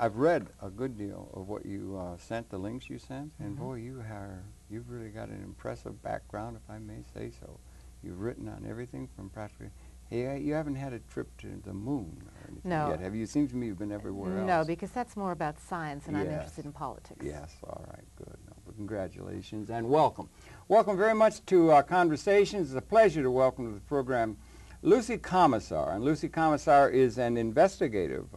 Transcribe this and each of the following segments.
I've read a good deal of what you sent, the links you sent, and boy, you've really got an impressive background, if I may say so. You've written on everything from practically. Hey, you haven't had a trip to the moon or anything yet, have you? It seems to me you've been everywhere else. No, because that's more about science, and I'm interested in politics. Yes, all right, good. No, but congratulations and welcome. Welcome very much to Conversations. It's a pleasure to welcome to the program Lucy Komisar. And Lucy Komisar is an investigative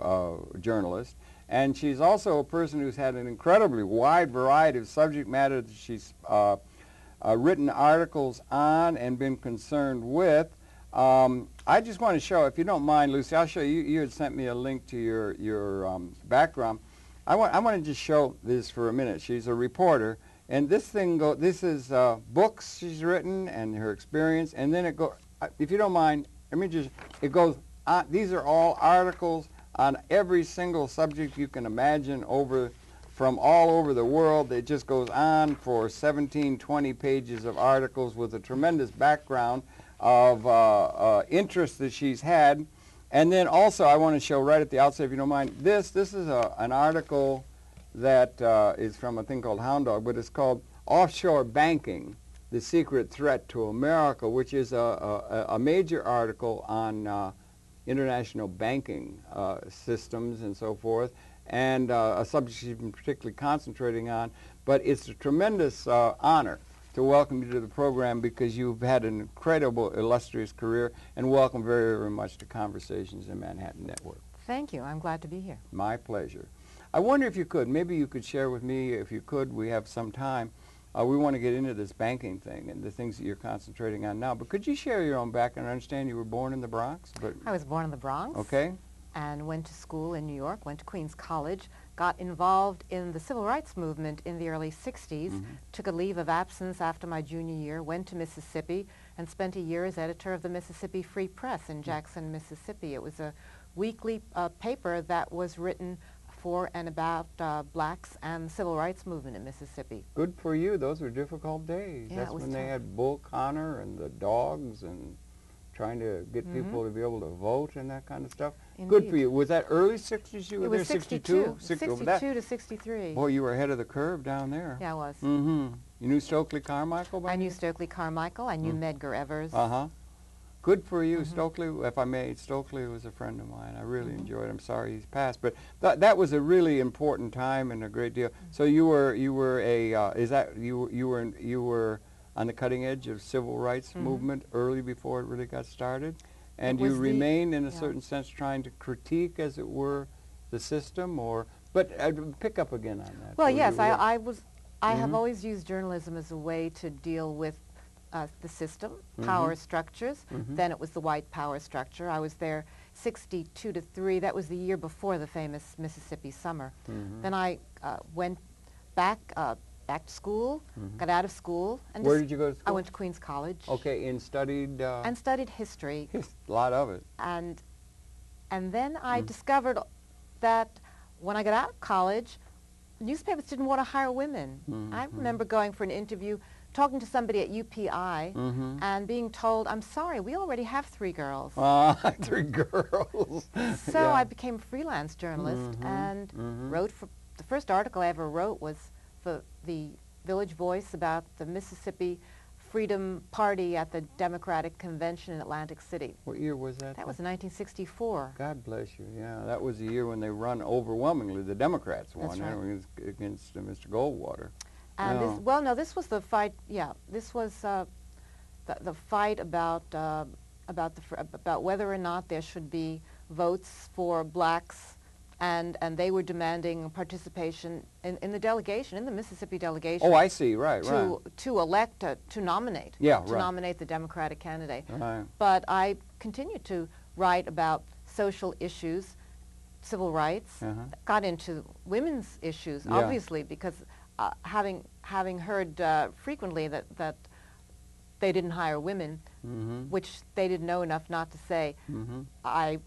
journalist, and she's also a person who's had an incredibly wide variety of subject matter that she's written articles on and been concerned with. I just want to show, if you don't mind, Lucy, I'll show you. You had sent me a link to your background. I want to just show this for a minute. She's a reporter, and this is books she's written and her experience, and then it goes. If you don't mind, it goes on. These are all articles on every single subject you can imagine from all over the world. It just goes on for 17, 20 pages of articles with a tremendous background of interest that she's had. And then also I want to show right at the outset, if you don't mind, this is an article that is from a thing called Hound Dog, but it's called Offshore Banking, the Secret Threat to America, which is a major article on international banking systems and so forth, and a subject she's been particularly concentrating on. But it's a tremendous honor to welcome you to the program because you've had an incredible, illustrious career, and welcome very, very much to Conversations in Manhattan Network. Thank you. I'm glad to be here. My pleasure. I wonder if you could, maybe you could share with me, if you could, we have some time. We want to get into this banking thing and the things that you're concentrating on now, but could you share your own background? I understand you were born in the Bronx. I was born in the Bronx. Okay. And went to school in New York, went to Queens College, got involved in the civil rights movement in the early 60s, took a leave of absence after my junior year, went to Mississippi, and spent a year as editor of the Mississippi Free Press in Jackson, Mississippi. It was a weekly paper that was written for and about blacks and the civil rights movement in Mississippi. Good for you. Those were difficult days. Yeah, that's when they had Bull Connor and the dogs and trying to get people to be able to vote and that kind of stuff. Indeed. Good for you. Was that early 60s you were there? 62. 62 to 63. Boy, you were ahead of the curve down there. Yeah, I was. You knew Stokely Carmichael? I knew Stokely Carmichael. I knew Medgar Evers. Good for you. Stokely, if I may, Stokely was a friend of mine. I really enjoyed him. I'm sorry he's passed, but that was a really important time and a great deal. So you were on the cutting edge of civil rights movement early before it really got started, and you remain in a certain sense trying to critique, as it were, the system, but pick up again on that. Well, yes, I have always used journalism as a way to deal with the system, power structures. Then it was the white power structure. I was there 62 to 3. That was the year before the famous Mississippi summer. Then I went back to school, got out of school. And where did you go to school? I went to Queens College. Okay, and studied? And studied history. A lot of it. And then I discovered that when I got out of college, newspapers didn't want to hire women. I remember going for an interview, talking to somebody at UPI, and being told, I'm sorry, we already have 3 girls. 3 girls. So I became a freelance journalist and wrote the first article I ever wrote was for the Village Voice about the Mississippi Freedom Party at the Democratic Convention in Atlantic City. What year was that? That was 1964. God bless you. Yeah, that was the year when they run overwhelmingly. The Democrats won. That's right. Against Mr. Goldwater. And this was the fight. Yeah, this was the fight about whether or not there should be votes for blacks, and they were demanding participation in the delegation, in the Mississippi delegation. Oh, I see. Right. To elect, to nominate. Yeah, to nominate the Democratic candidate. Right. But I continued to write about social issues, civil rights. Got into women's issues, obviously, because having heard frequently that they didn't hire women, which they didn't know enough not to say, I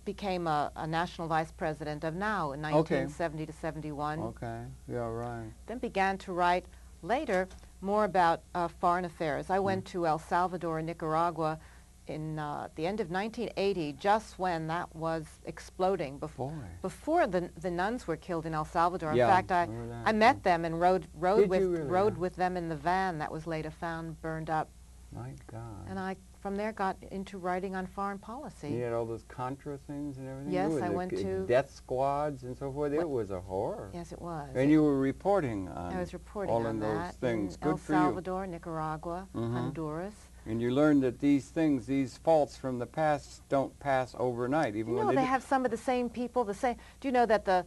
became a national vice president of NOW in 1970 to 71. Okay, yeah, right. Then began to write later more about foreign affairs. I went to El Salvador and Nicaragua the end of 1980, just when that was exploding, before the nuns were killed in El Salvador. In fact, I met them and rode with them in the van that was later found burned up. My God. And I, from there, got into writing on foreign policy. You had all those Contra things and everything? Yes, I went to... Death squads and so forth. It was a horror. Yes, it was. And you were reporting on I was reporting all on those things. Good El for you. Salvador, Nicaragua, Honduras. And you learned that these things, these faults from the past, don't pass overnight, even when they have some of the same people. Do you know that the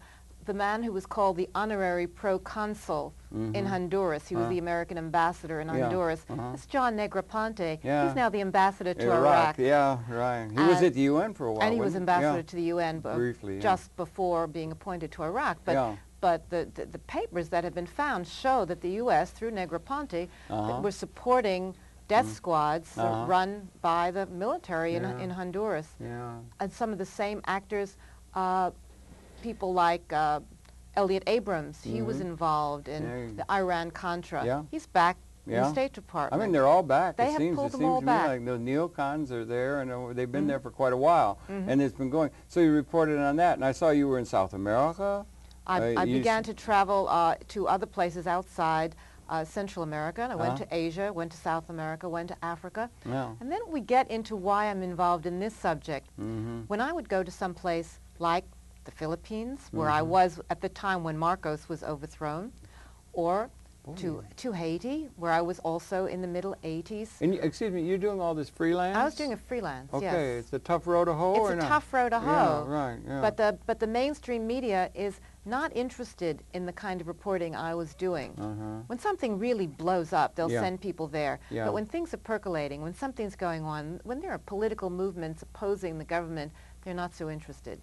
man who was called the honorary proconsul in Honduras, he was the American ambassador in Honduras, that's John Negroponte. He's now the ambassador to Iraq. Yeah, right. He was at the UN for a while. And he was ambassador to the UN briefly, just before being appointed to Iraq. But the papers that have been found show that the U.S., through Negroponte, were supporting death squads run by the military in Honduras. And some of the same actors, people like Elliot Abrams, he was involved in the Iran-Contra. He's back in the State Department. I mean, they're all back. They have pulled them all back. Like the neocons are there, and they've been there for quite a while, and it's been going. So you reported on that, and I saw you were in South America. I began to travel to other places outside Central America, and I went to Asia, went to South America, went to Africa. And then we get into why I'm involved in this subject. When I would go to some place like the Philippines, where I was at the time when Marcos was overthrown, or to Haiti, where I was also in the middle 80s. And excuse me, you're doing all this freelance? I was doing a freelance, yes. Okay, it's a tough row to hoe, or not? It's a tough row to hoe. Yeah, right, yeah. But the mainstream media is not interested in the kind of reporting I was doing. When something really blows up, they'll send people there. But when things are percolating, when something's going on, when there are political movements opposing the government, they're not so interested.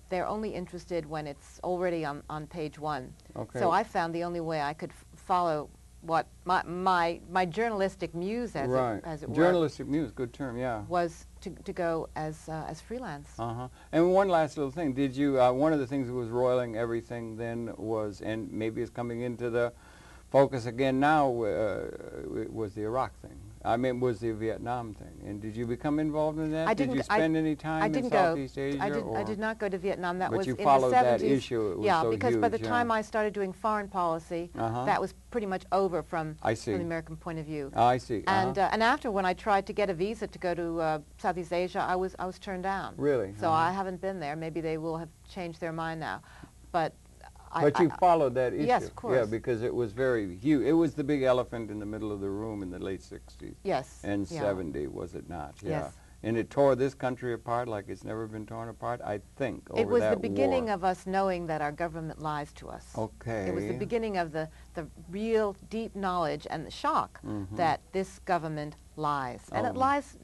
They're only interested when it's already on page one. So I found the only way I could follow what my journalistic muse, as it were. Journalistic muse, good term, yeah. Was to go as freelance. And one last little thing, did you, one of the things that was roiling everything then was, and maybe it's coming into the focus again now, was the Iraq thing. I mean, was the Vietnam thing. And did you become involved in that? Did you spend any time in Southeast Asia? I did not go to Vietnam. That was in the 70s. But you followed that issue. It was so because huge, by the time I started doing foreign policy, that was pretty much over from the American point of view. I see. And after, when I tried to get a visa to go to Southeast Asia, I was turned down. Really? So I haven't been there. Maybe they will have changed their mind now. But you followed that issue. Yes, of course. Yeah, because it was very huge. It was the big elephant in the middle of the room in the late 60s. Yes. And 70, was it not? Yes. And it tore this country apart like it's never been torn apart, I think, over that It was war. the beginning of us knowing that our government lies to us. Okay. It was the beginning of the real deep knowledge and the shock that this government lies. And it lies,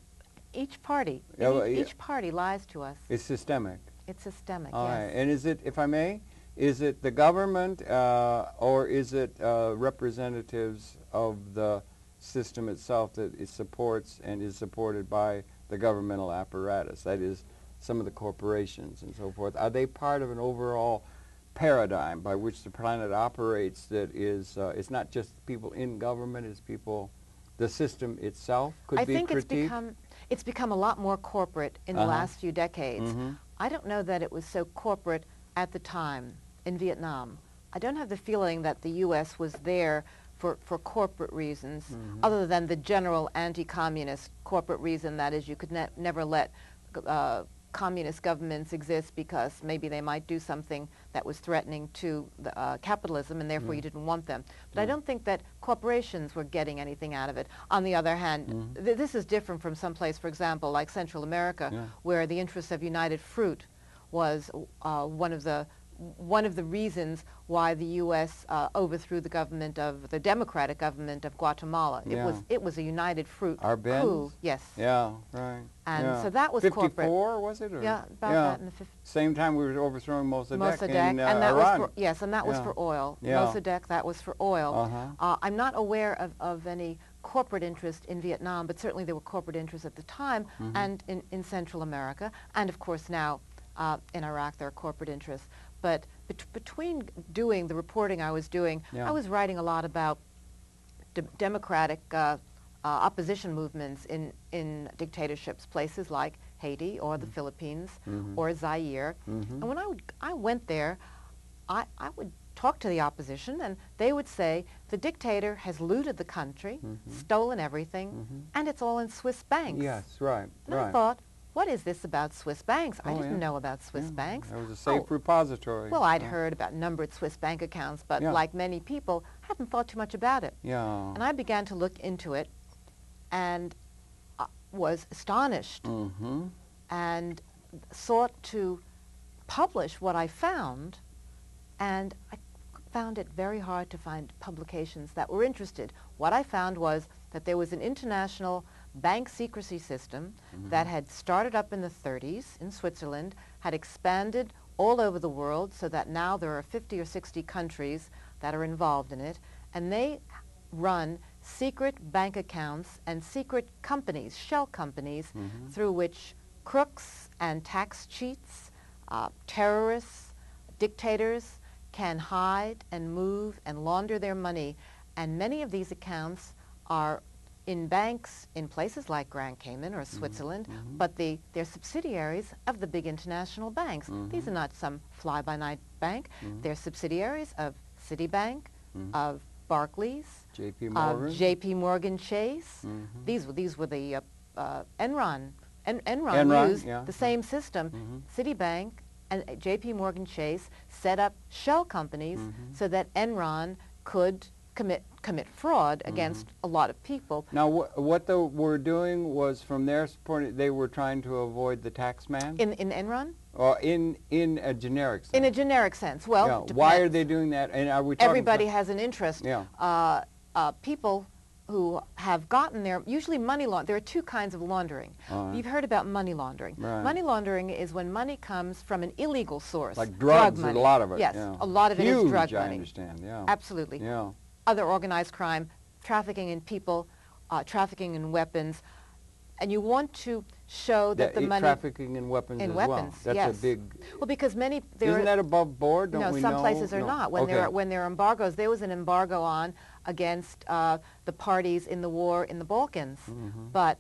each party, each party lies to us. It's systemic. It's systemic, All yes. right. And is it, if I may, is it the government or is it representatives of the system itself that it supports and is supported by the governmental apparatus? That is, some of the corporations and so forth. Are they part of an overall paradigm by which the planet operates that is, it's not just people in government, it's people, the system itself could be critiqued? I think it's become a lot more corporate in the last few decades. I don't know that it was so corporate at the time in Vietnam. I don't have the feeling that the U.S. was there for corporate reasons, other than the general anti-communist corporate reason, that is, you could never let communist governments exist because maybe they might do something that was threatening to capitalism, and therefore you didn't want them. But I don't think that corporations were getting anything out of it. On the other hand, this is different from some place, for example, like Central America, where the interests of United Fruit was one of the reasons why the U.S. Overthrew the government of the democratic government of Guatemala. It was a United Fruit coup. Yes. Yeah, right. And so that was 54, corporate. Was it? Or? Yeah, about that in the 50s. Same time we were overthrowing Mossadegh in and that Iran. was for, and that was for oil. Mossadegh, that was for oil. I'm not aware of any corporate interest in Vietnam, but certainly there were corporate interests at the time and in Central America, and of course now in Iraq there are corporate interests. But between doing the reporting I was doing, I was writing a lot about democratic opposition movements in dictatorships, places like Haiti or the Philippines or Zaire. And when I went there, I would talk to the opposition, and they would say, the dictator has looted the country, stolen everything, and it's all in Swiss banks. Yes, right, and right. I thought, what is this about Swiss banks? I didn't know about Swiss banks. There was a safe repository. Well, I'd heard about numbered Swiss bank accounts, but like many people, hadn't thought too much about it. Yeah. And I began to look into it and was astonished and sought to publish what I found, and I found it very hard to find publications that were interested. What I found was that there was an international bank secrecy system that had started up in the 30s in Switzerland, had expanded all over the world so that now there are 50 or 60 countries that are involved in it, and they run secret bank accounts and secret companies, shell companies, through which crooks and tax cheats, terrorists, dictators can hide and move and launder their money. And many of these accounts are in banks in places like Grand Cayman or Switzerland, but they're subsidiaries of the big international banks. These are not some fly-by-night bank. They're subsidiaries of Citibank, of Barclays, J.P. Morgan Chase. These were the Enron used the same system. Citibank and J.P. Morgan Chase set up shell companies so that Enron could commit fraud against a lot of people. Now, what they were doing was, from their point, they were trying to avoid the tax man? In Enron? Or in a generic sense? In a generic sense. Well, why are they doing that? And are we talking everybody has an interest. Yeah. People who have gotten their, usually money laundering, there are two kinds of laundering. You've heard about money laundering. Right. Money laundering is when money comes from an illegal source. Like drugs, drug money. a lot of it. Yes, yeah. a lot of it is drug Huge, money. I understand, yeah. Absolutely. Yeah. Other organized crime, trafficking in people, trafficking in weapons, and you want to show that the money... Trafficking in weapons as well. That's yes. a big... Well, because many... Isn't that above board? Don't we know? No, some places are not. When there are embargoes, there was an embargo on against the parties in the war in the Balkans, but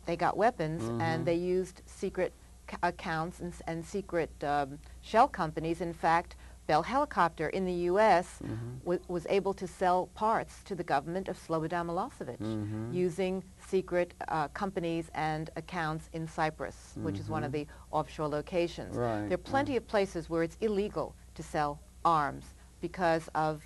they got weapons and they used secret accounts and secret shell companies. In fact, Bell Helicopter in the U.S. Was able to sell parts to the government of Slobodan Milosevic using secret companies and accounts in Cyprus, which is one of the offshore locations. Right. There are plenty of places where it's illegal to sell arms because of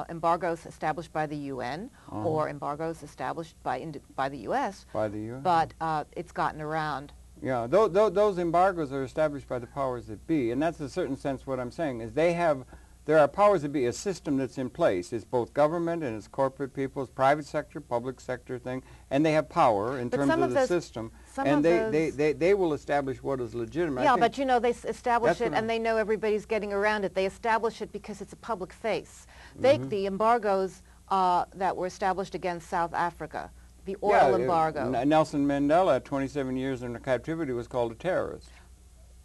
embargoes established by the UN or embargoes established by the U.S. By the U.S. But it's gotten around. Yeah, those embargoes are established by the powers that be, and that's in a certain sense what I'm saying, is there are powers that be, a system that's in place. It's both government and it's corporate people, it's private sector, public sector thing, and they have power in terms of the system, and they will establish what is legitimate. Yeah, but you know, they establish it and they know everybody's getting around it. They establish it because it's a public face. The embargoes that were established against South Africa, the oil embargo. Nelson Mandela, 27 years in captivity, was called a terrorist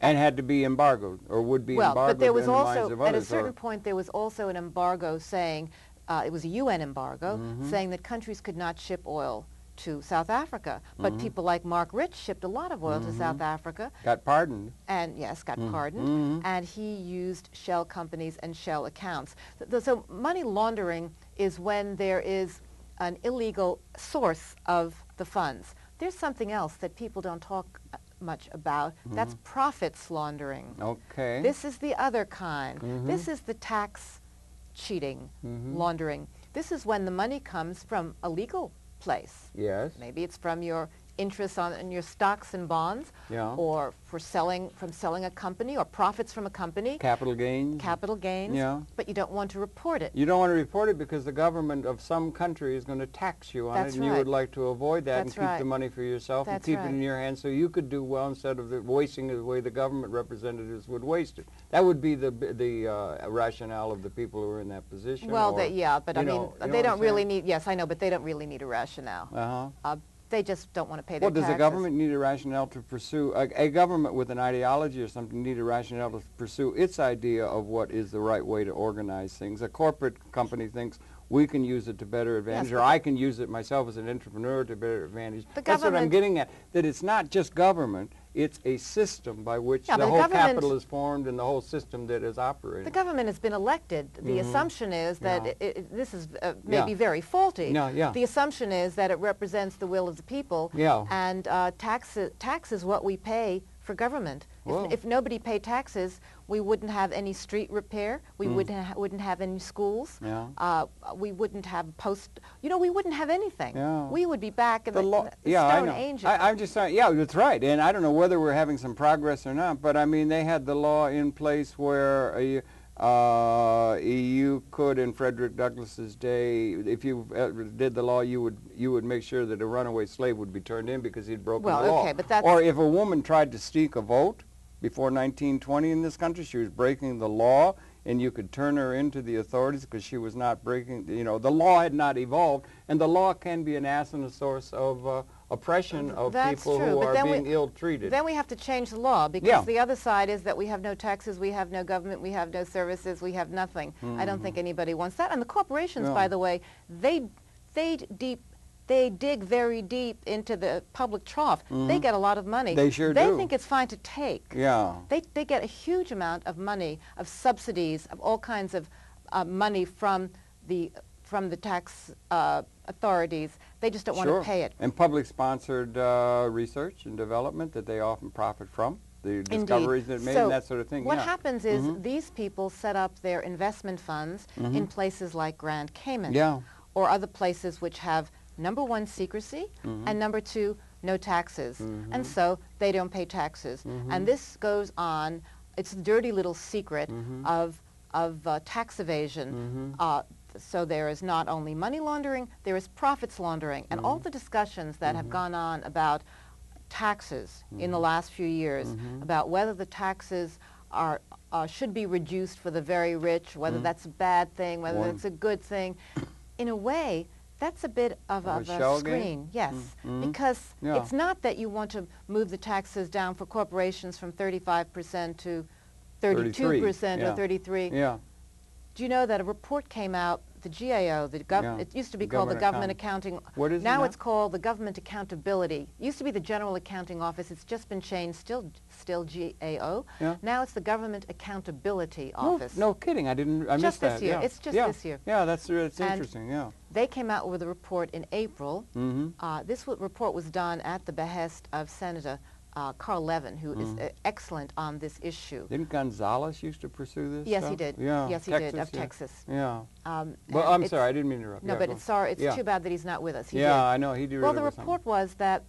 and had to be embargoed, or would be embargoed. But there was in the minds also, of at a others, certain point, there was also an embargo saying, it was a UN embargo, saying that countries could not ship oil to South Africa. But people like Mark Rich shipped a lot of oil to South Africa. Got pardoned. And yes, got pardoned. And he used shell companies and shell accounts. So money laundering is when there is an illegal source of the funds. There's something else that people don't talk much about. That's profits laundering. Okay. This is the other kind. This is the tax cheating, laundering. This is when the money comes from a legal place. Yes. Maybe it's from your interest in your stocks and bonds, or from selling a company, or profits from a company. Capital gains. Capital gains. Yeah. But you don't want to report it. You don't want to report it because the government of some country is going to tax you on it, and you would like to avoid that and keep the money for yourself and keep it in your hands so you could do well instead of wasting it the way the government representatives would waste it. That would be the rationale of the people who are in that position. Well, but I mean, they don't really need. Yes, I know, but they don't really need a rationale. they just don't want to pay their Well, taxes. does the government need a rationale to pursue, a government with an ideology or something need a rationale to pursue its idea of what is the right way to organize things? A corporate company thinks we can use it to better advantage, or I can use it myself as an entrepreneur to better advantage. That's what I'm getting at, that it's not just government, it's a system by which the whole capital is formed and the whole system that is operating. The government has been elected. The assumption is that this is maybe very faulty. The assumption is that it represents the will of the people, and tax is what we pay for government. If nobody paid taxes, we wouldn't have any street repair. We wouldn't have any schools. We wouldn't have we wouldn't have anything. We would be back in the Stone Age. I'm just saying, that's right. And I don't know whether we're having some progress or not, but I mean, they had the law in place where you could, in Frederick Douglass's day, if you did the law, you would make sure that a runaway slave would be turned in because he'd broken the law. Okay, but that's or if a woman tried to seek a vote before 1920 in this country, she was breaking the law, and you could turn her into the authorities because she was not breaking, the law had not evolved, and the law can be an ass and a source of oppression of people who are being ill-treated. Then we have to change the law, because the other side is that we have no taxes, we have no government, we have no services, we have nothing. I don't think anybody wants that. And the corporations, by the way, they dig very deep into the public trough. They get a lot of money. They sure do. They think it's fine to take. Yeah. They get a huge amount of money, of subsidies, of all kinds of money from the tax authorities. They just don't want to pay it. And public-sponsored research and development that they often profit from, the discoveries that made, and that sort of thing. What happens is these people set up their investment funds in places like Grand Cayman or other places which have, number one, secrecy, and number two, no taxes. And so they don't pay taxes. And this goes on. It's a dirty little secret of tax evasion. So there is not only money laundering, there is profits laundering. And all the discussions that have gone on about taxes in the last few years, about whether the taxes should be reduced for the very rich, whether that's a bad thing, whether it's a good thing, in a way, that's a bit of a screen, yes, because it's not that you want to move the taxes down for corporations from 35% to 32% or 33%. Do you know that a report came out, the GAO, it used to be called the Government Accounting. What is it now? It's called the Government Accountability. It used to be the General Accounting Office. It's just been changed, still GAO. Now it's the Government Accountability Office. No kidding, I missed that. This year. It's just this year. Yeah, that's interesting, They came out with a report in April. This report was done at the behest of Senator Carl Levin, who is excellent on this issue. Didn't Gonzalez used to pursue this Yes, stuff? he did. Yeah. Yes, he did, of Texas. Yeah. Well, I'm sorry, I didn't mean to interrupt. No, but it's too bad that he's not with us. He did. I know, he did. Well, the report was that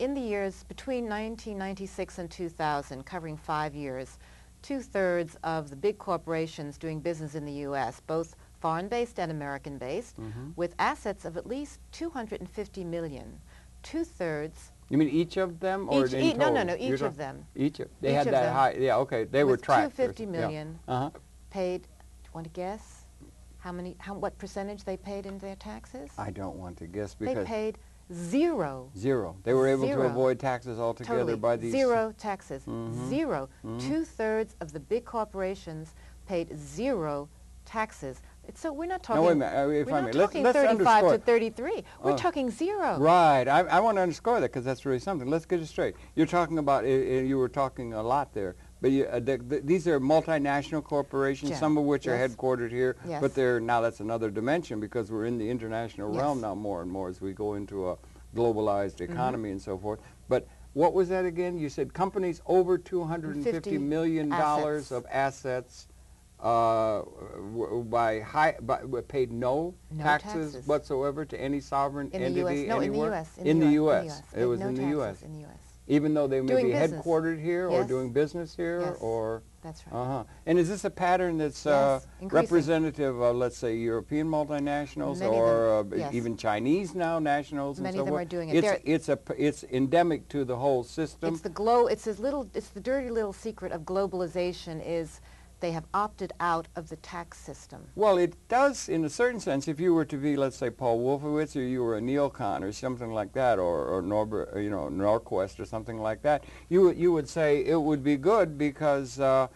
in the years between 1996 and 2000, covering 5 years, 2/3 of the big corporations doing business in the U.S., both foreign-based and American-based, with assets of at least $250 million, 2/3. You mean each of them, or in total? No, each of them. They had that high. Yeah, okay. They were tracked. $250 million paid. Do you want to guess what percentage they paid in their taxes? I don't want to guess because they paid zero. Zero. They were able to avoid taxes altogether by these. Zero taxes. Zero. 2/3 of the big corporations paid zero taxes. So we're not talking. Now, wait a minute. We're not talking 35 to 33. We're talking zero. Right. I want to underscore that because that's really something. Let's get it straight. You're talking about. You were talking a lot there, but these are multinational corporations, some of which are headquartered here. But that's another dimension because we're in the international realm now more and more as we go into a globalized economy and so forth. But what was that again? You said companies over $250 million of assets. Paid no taxes whatsoever to any sovereign entity anywhere? In the U.S. It was in the U.S. Even though they may be headquartered here or doing business here or... That's right. And is this a pattern that's representative of, let's say, European multinationals even Chinese now nationals and so forth? Many of them are doing it. It's endemic to the whole system. It's the dirty little secret of globalization is they have opted out of the tax system. Well, it does in a certain sense. If you were to be, let's say, Paul Wolfowitz, or you were a neocon or something like that, or Norbert, Norquist or something like that, you would say it would be good because there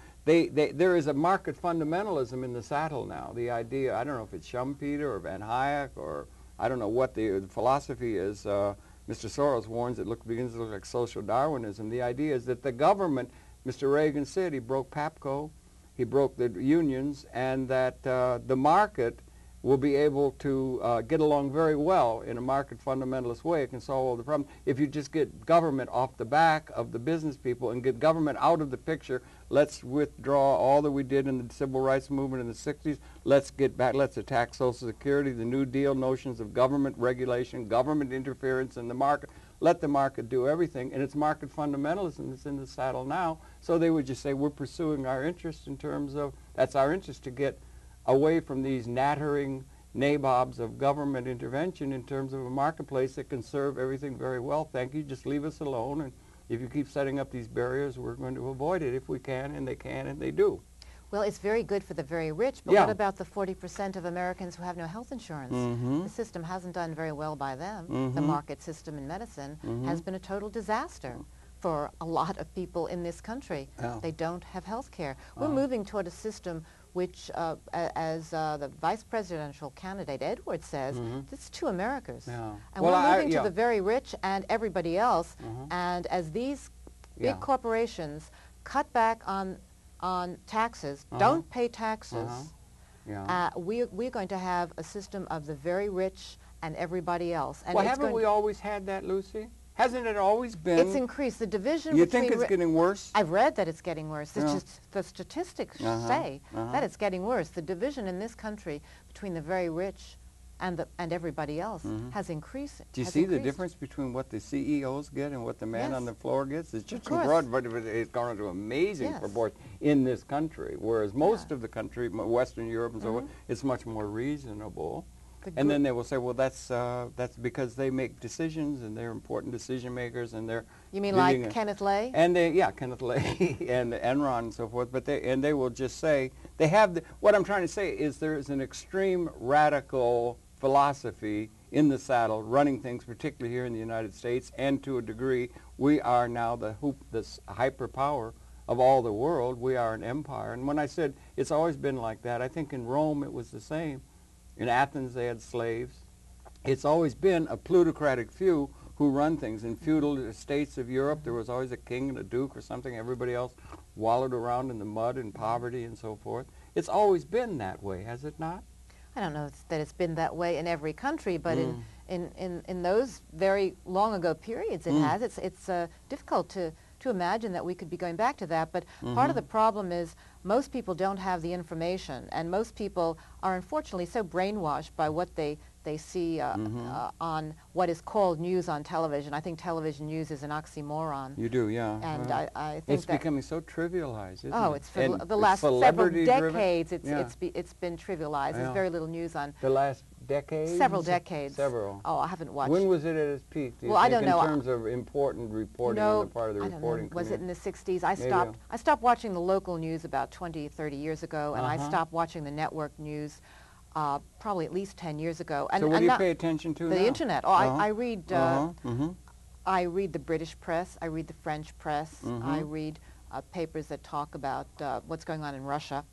is a market fundamentalism in the saddle now. The idea, I don't know if it's Schumpeter or Van Hayek or I don't know what the philosophy is. Mr. Soros warns it begins to look like social Darwinism. The idea is that the government, Mr. Reagan said he broke PAPCO, he broke the unions, and that the market will be able to get along very well in a market fundamentalist way. It can solve all the problems. If you just get government off the back of the business people and get government out of the picture, let's withdraw all that we did in the civil rights movement in the 60s. Let's get back, let's attack Social Security, the New Deal notions of government regulation, government interference in the market. Let the market do everything, and it's market fundamentalism that's in the saddle now. So they would just say, we're pursuing our interest in terms of, that's our interest to get away from these nattering nabobs of government intervention in terms of a marketplace that can serve everything very well. Thank you, just leave us alone, and if you keep setting up these barriers, we're going to avoid it if we can, and they do. Well, it's very good for the very rich, but what about the 40% of Americans who have no health insurance? The system hasn't done very well by them. The market system in medicine has been a total disaster for a lot of people in this country. They don't have health care. We're moving toward a system which, as the vice presidential candidate Edwards says, it's two Americas. And we're moving to the very rich and everybody else. And as these big corporations cut back on taxes, don't pay taxes, we're going to have a system of the very rich and everybody else. And well, haven't we always had that, Lucy? Hasn't it always been? It's increased. The division You think it's getting worse? I've read that it's getting worse. The statistics say that it's getting worse. The division in this country between the very rich and everybody else has increased. Do you see the difference between what the CEOs get and what the man on the floor gets? It's just broad, but it's gone into amazing proportions in this country, whereas most of the country, Western Europe and so forth, it's much more reasonable. And then they will say, well, that's because they make decisions and they're important decision makers and they're. You mean like Kenneth Lay? And Kenneth Lay and Enron and so forth. But they will just say they have. What I'm trying to say is there is an extreme radical philosophy in the saddle running things, particularly here in the United States, and to a degree, we are now this hyperpower of all the world. We are an empire. And when I said it's always been like that, I think in Rome it was the same. In Athens, they had slaves. It's always been a plutocratic few who run things. In feudal states of Europe, there was always a king and a duke or something. Everybody else wallowed around in the mud and poverty and so forth. It's always been that way, has it not? I don't know that it's been that way in every country, but in those very long ago periods it has. It's difficult to imagine that we could be going back to that, but part of the problem is most people don't have the information, and most people are unfortunately so brainwashed by what they see on what is called news on television. I think television news is an oxymoron. You do, yeah. And I think it's becoming so trivialized, isn't it? Oh, it's for the last several decades. It's been trivialized. There's very little news on. The last decades? Several decades. Several. Oh, I haven't watched. When was it at its peak? Well, I don't know. In terms of important reporting on the part of the reporting community. Was it in the 60s? I stopped watching the local news about 20, 30 years ago, and I stopped watching the network news probably at least 10 years ago. And, so what do you pay attention to now? The internet. Oh, I read. I read the British press. I read the French press. I read papers that talk about what's going on in Russia.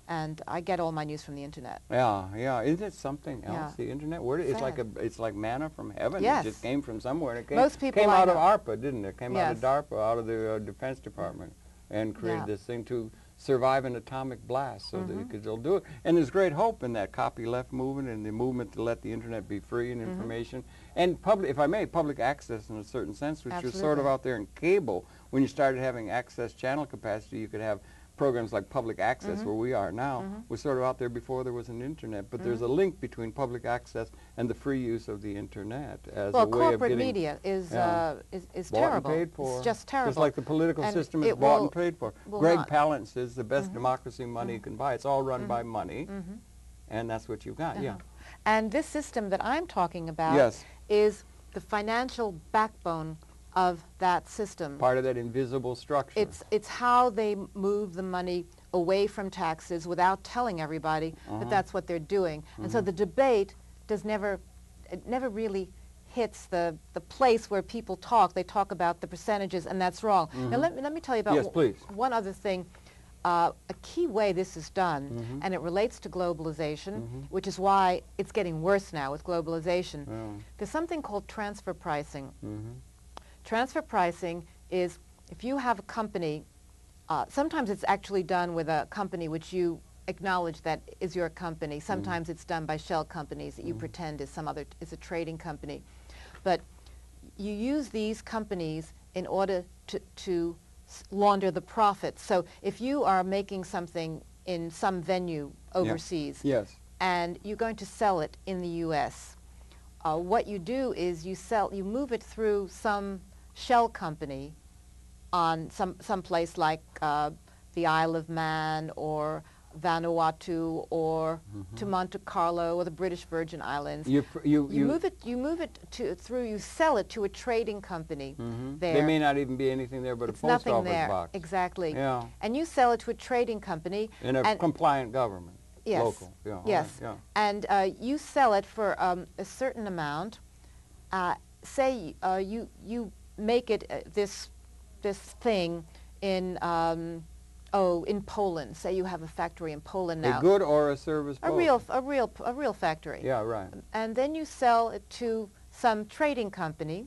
And I get all my news from the internet. Yeah. Isn't it something else? The internet. It's like manna from heaven. Yes. It just came from somewhere. And it came out of ARPA, didn't it? It came out of DARPA, out of the Defense Department, and created this thing to survive an atomic blast so that you could still do it. And there's great hope in that copyleft movement and the movement to let the internet be free and information. And public, if I may, public access in a certain sense, which was sort of out there in cable. When you started having access channel capacity, you could have programs like public access, where we are now, was sort of out there before there was an internet. But there's a link between public access and the free use of the internet as a way of getting... Well, corporate media is terrible. And paid for. It's just terrible. Just like the political system is bought and paid for. Greg Pallant says the best democracy money can buy. It's all run by money, and that's what you've got, And this system that I'm talking about is the financial backbone of that system. Part of that invisible structure. It's how they move the money away from taxes without telling everybody that that's what they're doing. And so the debate it never really hits the place where people talk. They talk about the percentages, and that's wrong. Now let me tell you about one other thing. A key way this is done, and it relates to globalization, which is why it's getting worse now with globalization. There's something called transfer pricing. Transfer pricing is if you have a company, sometimes it's actually done with a company which you acknowledge that is your company. Sometimes it's done by shell companies that you pretend is a trading company. But you use these companies in order to launder the profits. So if you are making something in some venue overseas, and you're going to sell it in the U.S., what you do is you move it through some shell company on some place like the Isle of Man or Vanuatu or to Monte Carlo or the British Virgin Islands. You move it through. You sell it to a trading company there. There may not even be anything there but a post office box. Exactly. Yeah. And you sell it to a trading company in a compliant government. Yes. Local. Yeah. Yes. Right. Yeah. And you sell it for a certain amount. Say you make it this thing in. In Poland. Say you have a factory in Poland now. A good or a service? A real factory. Yeah, right. And then you sell it to some trading company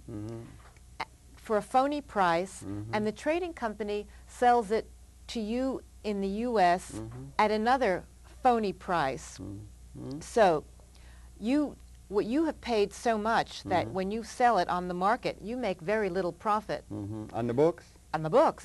for a phony price, and the trading company sells it to you in the U.S. at another phony price. So what you have paid so much that when you sell it on the market, you make very little profit. On the books? On the books.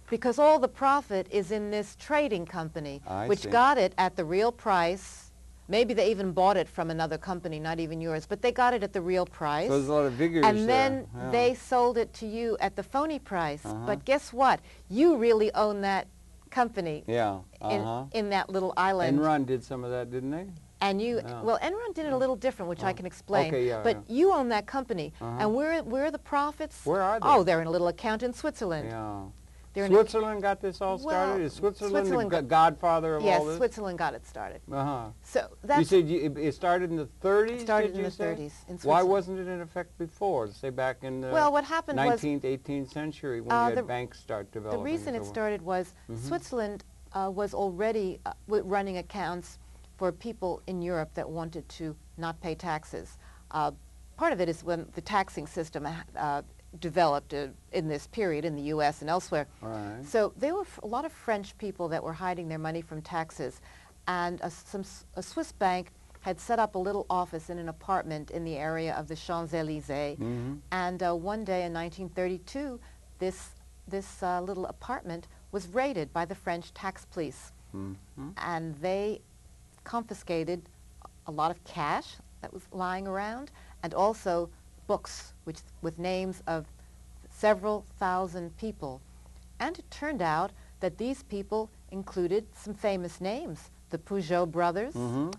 Because all the profit is in this trading company, which got it at the real price. Maybe they even bought it from another company, not even yours, but they got it at the real price. So there's a lot of vigor and then they sold it to you at the phony price. But guess what? You really own that company in that little island. Enron did some of that, didn't they? And well, Enron did it a little different, which I can explain. Okay, but you own that company, and where are the profits? Where are they? Oh, they're in a little account in Switzerland. Yeah. Switzerland got this all started? Is Switzerland the godfather of all this? Yes, Switzerland got it started. So you said it started in the 30s? It started in the 30s in Switzerland. Why wasn't it in effect before, say back in the what happened 19th, 18th century when you had banks start developing? The reason it started was Switzerland was already running accounts for people in Europe that wanted to not pay taxes. Part of it is when the taxing system developed in this period in the U.S. and elsewhere. Right. So there were a lot of French people that were hiding their money from taxes, and a Swiss bank had set up a little office in an apartment in the area of the Champs-Élysées. And one day in 1932, this little apartment was raided by the French tax police, and they confiscated a lot of cash that was lying around, and also books with names of several thousand people. And it turned out that these people included some famous names. The Peugeot brothers.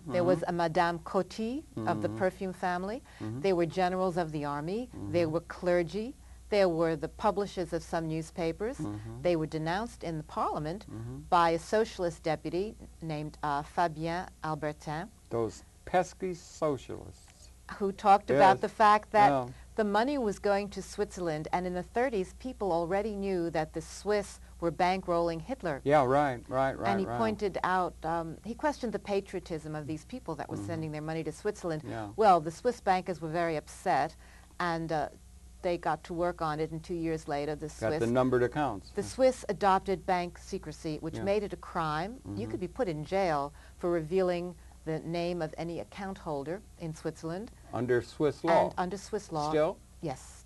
There was a Madame Coty of the perfume family. They were generals of the army. They were clergy. There were the publishers of some newspapers. They were denounced in the parliament by a socialist deputy named Fabien Albertin. Those pesky socialists. Who talked about the fact that the money was going to Switzerland, and in the 30s, people already knew that the Swiss were bankrolling Hitler. Yeah, right. And he pointed out, he questioned the patriotism of these people that were sending their money to Switzerland. Well, the Swiss bankers were very upset, and they got to work on it, and 2 years later, the numbered accounts. The Swiss adopted bank secrecy, which made it a crime. You could be put in jail for revealing the name of any account holder in Switzerland. Under Swiss law? And under Swiss law. Still? Yes.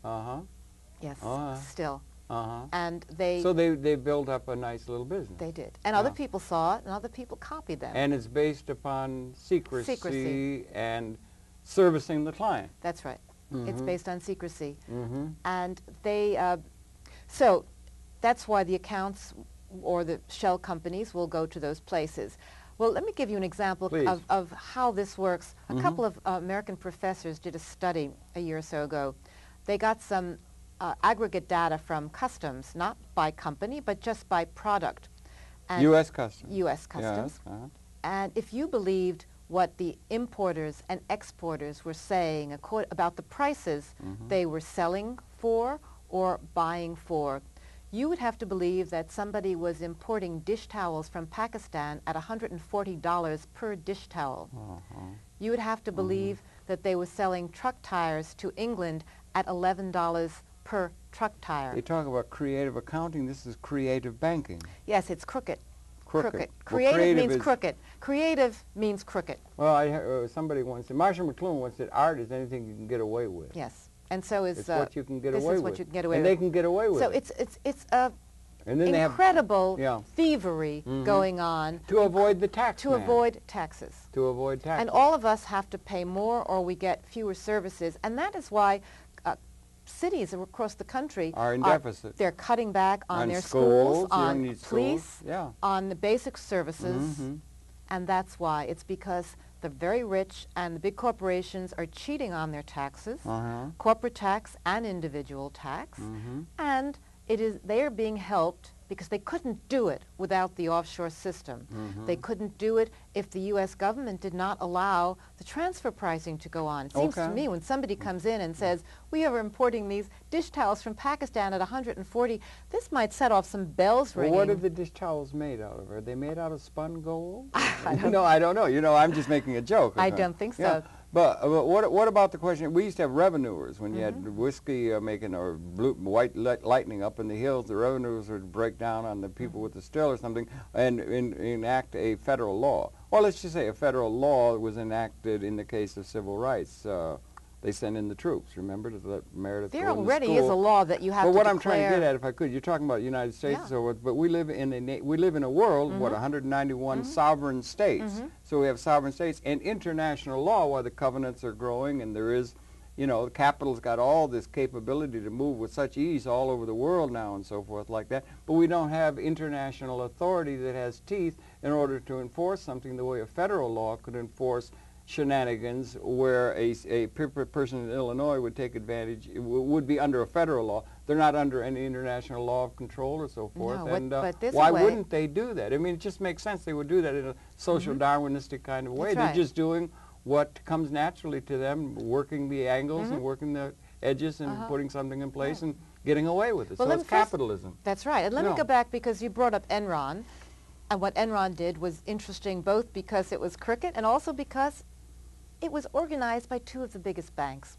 Yes, still. And So they built up a nice little business. They did. And other people saw it, and other people copied them. And it's based upon secrecy and servicing the client. That's right. It's based on secrecy. And they, so that's why the accounts or the shell companies will go to those places. Well, let me give you an example of how this works. A couple of American professors did a study a year or so ago. They got some aggregate data from customs, not by company, but just by product. And U.S. Customs. U.S. Customs. Yes. And if you believed what the importers and exporters were saying about the prices they were selling for or buying for, you would have to believe that somebody was importing dish towels from Pakistan at $140 per dish towel. You would have to believe that they were selling truck tires to England at $11 per truck tire. They talk about creative accounting. This is creative banking. Yes, it's crooked. Crooked. Creative means crooked. Creative means crooked. Well, somebody once said, Marshall McLuhan once said, art is anything you can get away with. Yes, and so is it's what you can get this away is with. what you can get away and with. they can get away with so it. it's a and then incredible they have, thievery going on to avoid the tax. To avoid taxes. To avoid taxes. And all of us have to pay more, or we get fewer services, and that is why cities across the country are in deficit. They're cutting back on their schools, on police, yeah. on the basic services, and that's why. It's because the very rich and the big corporations are cheating on their taxes, corporate tax and individual tax, and they are being helped because they couldn't do it without the offshore system. They couldn't do it if the U.S. government did not allow the transfer pricing to go on. It seems to me when somebody comes in and says, we are importing these dish towels from Pakistan at $140, this might set off some bells ringing. Well, what are the dish towels made out of? Are they made out of spun gold? No, I don't know. You know, I'm just making a joke. I don't think so. Yeah. But what about the question? We used to have revenuers when you had whiskey making or white lightning up in the hills. The revenuers would break down on the people with the still or something and enact a federal law. Or let's just say a federal law was enacted in the case of civil rights. They sent in the troops, remember, to let Meredith go in the school. There already is a law that you have to declare. But what I'm trying to get at, if I could, you're talking about the United States and so forth, but we live in a world, 191 sovereign states. So we have sovereign states and international law, while the covenants are growing and there is, you know, the capital's got all this capability to move with such ease all over the world now and so forth like that, but we don't have international authority that has teeth in order to enforce something the way a federal law could enforce shenanigans where a person in Illinois would take advantage, would be under a federal law. They're not under any international law of control or so forth. No, and but why wouldn't they do that? I mean, it just makes sense they would do that in a social Darwinistic kind of way. That's right. They're just doing what comes naturally to them, working the angles and working the edges and putting something in place and getting away with it. Well, so it's capitalism. That's right. And let me go back because you brought up Enron. And what Enron did was interesting both because it was crooked and also because it was organized by two of the biggest banks.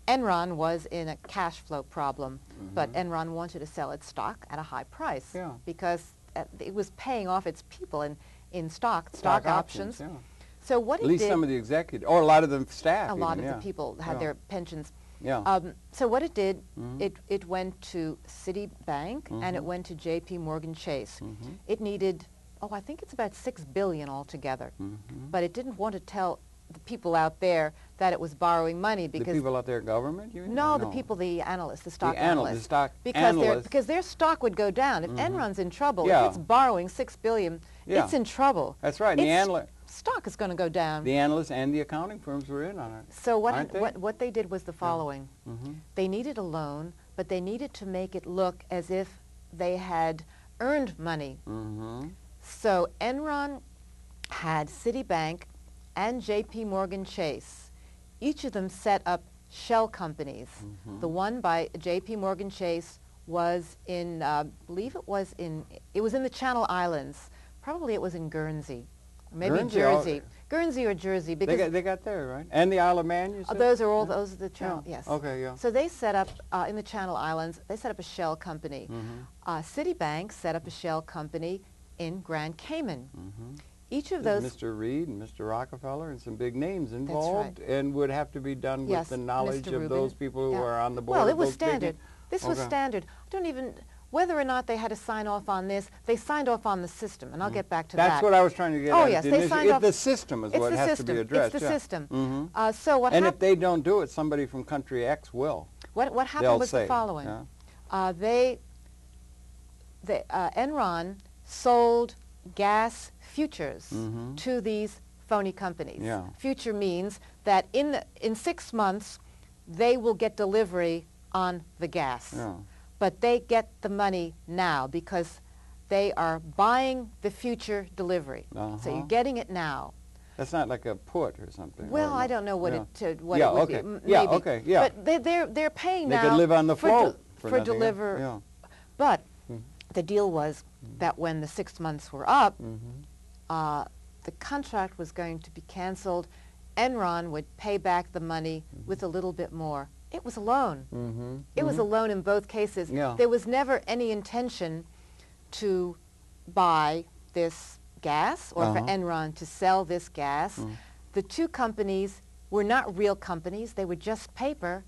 Enron was in a cash flow problem, but Enron wanted to sell its stock at a high price because it was paying off its people in stock options. So what it did... At least some of the executives, or a lot of the staff. A lot of the people had their pensions. Yeah. So what it did, it went to Citibank and it went to J.P. Morgan Chase. It needed, I think it's about $6 billion altogether, but it didn't want to tell the people out there that it was borrowing money because... The people out there, government? You mean? No, the people, the analysts, the stock analysts. Analysts. Because their stock would go down. If Enron's in trouble, if it's borrowing $6 billion, it's in trouble. That's right. And stock is going to go down. The analysts and the accounting firms were in on it. So what they did was the following. They needed a loan, but they needed to make it look as if they had earned money. So Enron had Citibank and J.P. Morgan Chase. Each of them set up shell companies. The one by J.P. Morgan Chase was in, I believe it was in the Channel Islands. Probably it was in Guernsey. Maybe Guernsey, Jersey. Guernsey or Jersey. Because they got there, right? And the Isle of Man, you said? Those are the Channel, yes. Okay, yeah. So they set up, in the Channel Islands, they set up a shell company. Citibank set up a shell company in Grand Cayman. Each of those... Mr. Reed and Mr. Rockefeller and some big names involved and would have to be done with the knowledge of those people who are on the board. Well, it was standard. This was standard. I don't even... Whether or not they had to sign off on this, they signed off on the system, and I'll get back to that. That's what I was trying to get at. Oh, yes, they signed off. The system is what has to be addressed. It's the system. So what and if they don't do it, somebody from country X will. What happened was the following. Enron sold gas futures to these phony companies. Future means that in 6 months, they will get delivery on the gas. But they get the money now because they are buying the future delivery. So you're getting it now. That's not like a put or something. Well, right? I don't know what it would okay. be. Maybe. Yeah, okay, yeah. But they're paying they now. They could live on the float for deliver. Yeah. But the deal was that when the 6 months were up, the contract was going to be canceled. Enron would pay back the money with a little bit more. It was a loan. It was a loan in both cases. Yeah. There was never any intention to buy this gas or for Enron to sell this gas. The two companies were not real companies. They were just paper,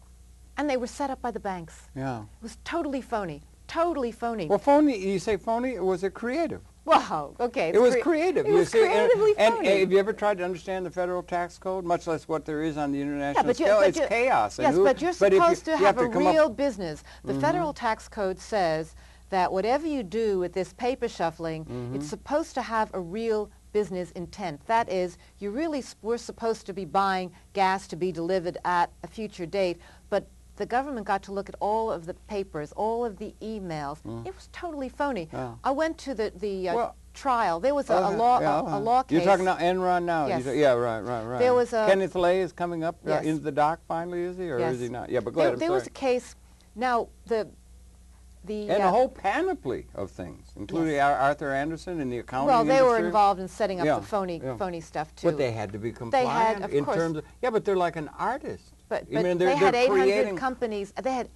and they were set up by the banks. Yeah. It was totally phony. Totally phony. Well, phony, you say phony, or was it creative? Wow, okay. It was creative. It was creatively phony. And have you ever tried to understand the federal tax code, much less what there is on the international but scale? It's chaos. Yes, but you're supposed to have a real business. The federal tax code says that whatever you do with this paper shuffling, it's supposed to have a real business intent. That is, you really were supposed to be buying gas to be delivered at a future date, but the government got to look at all of the papers, all of the emails. It was totally phony. I went to the trial. There was a law case. You're talking now Enron now? Yes. Yeah, right. There was a Kenneth Lay is coming up yes. into the dock finally, is he? Or yes. is he not? Yeah, but go ahead. There was a case. Now, and a whole panoply of things, including Arthur Anderson and the accounting industry. Well, they were industry. involved in setting up the phony stuff, too. But they had to be compliant. They had, of course. Terms of, yeah, but they're like an artist. But I mean, they had 800 companies. They had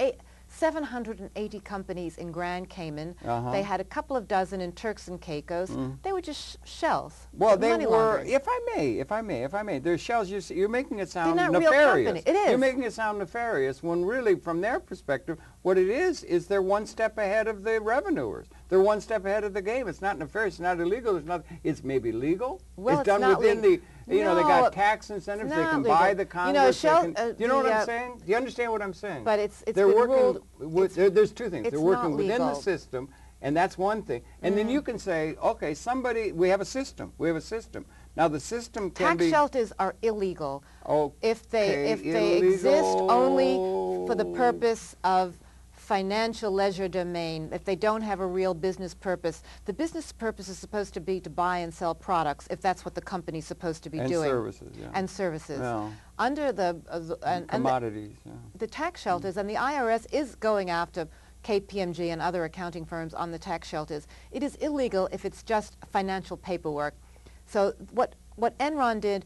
780 companies in Grand Cayman. They had a couple of dozen in Turks and Caicos. They were just shells. Well, they money were, launderers. if I may, they're shells. You're making it sound They're not nefarious. real company. It is. You're making it sound nefarious when really, from their perspective, what it is they're one step ahead of the revenuers. They're one step ahead of the game. It's not nefarious. It's not illegal. It's maybe legal. Well, it's done within the. You know, they got tax incentives. They can buy the Congress. You know, do you know what I'm saying? Do you understand what I'm saying? But it's they're been working ruled, with. There's two things. They're working within the legal. system, and that's one thing. And then you can say, okay, we have a system. We have a system. Now the system can be. Tax shelters are illegal. If they illegal. exist only for the purpose of financial leisure domain, if they don't have a real business purpose. The business purpose is supposed to be to buy and sell products, if that's what the company's supposed to be doing. Services, yeah. And services. Yeah. Under the commodities. The tax shelters, and the IRS is going after KPMG and other accounting firms on the tax shelters. It is illegal if it's just financial paperwork. So what Enron did,